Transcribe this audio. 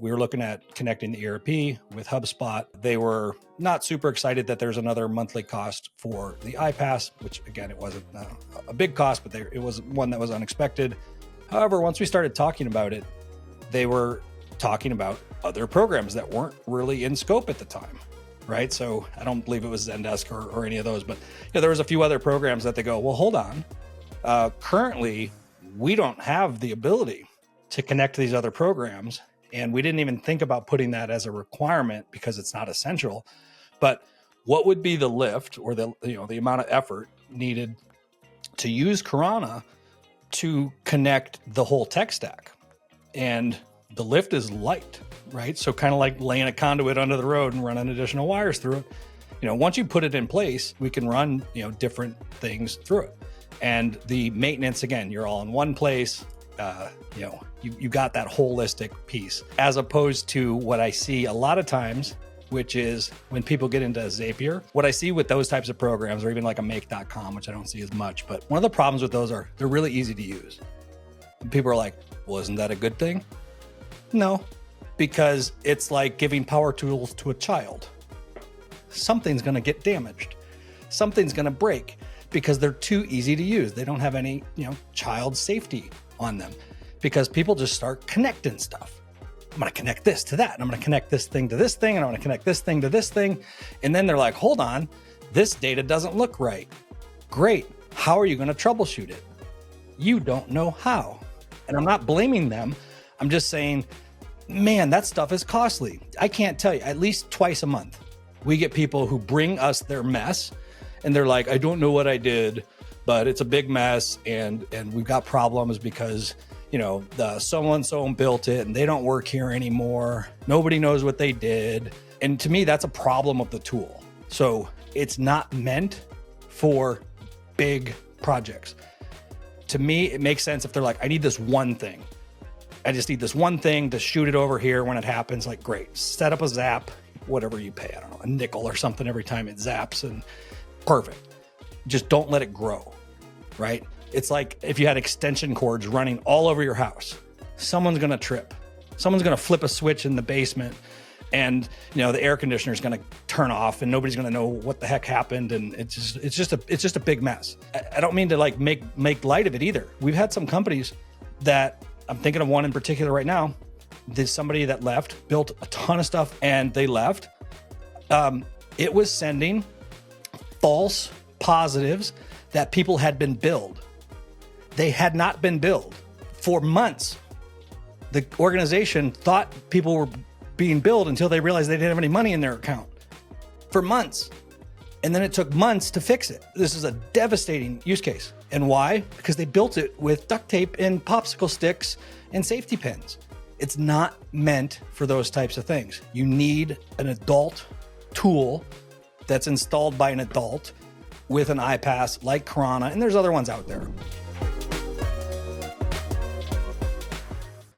We were looking at connecting the ERP with HubSpot. They were not super excited that there's another monthly cost for the iPass, which again, it wasn't a big cost, but it was one that was unexpected. However, once we started talking about it, they were talking about other programs that weren't really in scope at the time, right? So I don't believe it was Zendesk or any of those, but there was a few other programs that they go, well, hold on. Currently, we don't have the ability to connect to these other programs. And we didn't even think about putting that as a requirement because it's not essential. But what would be the lift or the amount of effort needed to use Karana to connect the whole tech stack? And the lift is light, right? So kind of like laying a conduit under the road and running additional wires through it. Once you put it in place, we can run, different things through it. And the maintenance, again, you're all in one place. You got that holistic piece, as opposed to what I see a lot of times, which is when people get into Zapier. What I see with those types of programs, or even like a make.com, which I don't see as much, but one of the problems with those are they're really easy to use. And people are like, well, isn't that a good thing? No, because it's like giving power tools to a child. Something's going to get damaged. Something's going to break because they're too easy to use. They don't have any, child safety on them, because people just start connecting stuff. I'm going to connect this to that, and I'm going to connect this thing to this thing, and I'm going to connect this thing to this thing. And then they're like, hold on, this data doesn't look right. Great. How are you going to troubleshoot it? You don't know how. And I'm not blaming them. I'm just saying, man, that stuff is costly. I can't tell you, at least twice a month, we get people who bring us their mess, and they're like, I don't know what I did, but it's a big mess, and we've got problems because, the so-and-so built it and they don't work here anymore. Nobody knows what they did. And to me, that's a problem of the tool. So it's not meant for big projects. To me, it makes sense if they're like, I need this one thing. I just need this one thing to shoot it over here when it happens. Like, great, set up a zap, whatever you pay, I don't know, a nickel or something every time it zaps, and perfect. Just don't let it grow. Right? It's like if you had extension cords running all over your house, someone's going to trip. Someone's going to flip a switch in the basement, and the air conditioner is going to turn off, and nobody's going to know what the heck happened. And it's just a big mess. I don't mean to like make light of it either. We've had some companies that, I'm thinking of one in particular right now. There's somebody that left, built a ton of stuff, and they left. It was sending false positives that people had been billed. They had not been billed for months. The organization thought people were being billed until they realized they didn't have any money in their account for months. And then it took months to fix it. This is a devastating use case. And why? Because they built it with duct tape and popsicle sticks and safety pins. It's not meant for those types of things. You need an adult tool that's installed by an adult with an iPass like Karana, and there's other ones out there.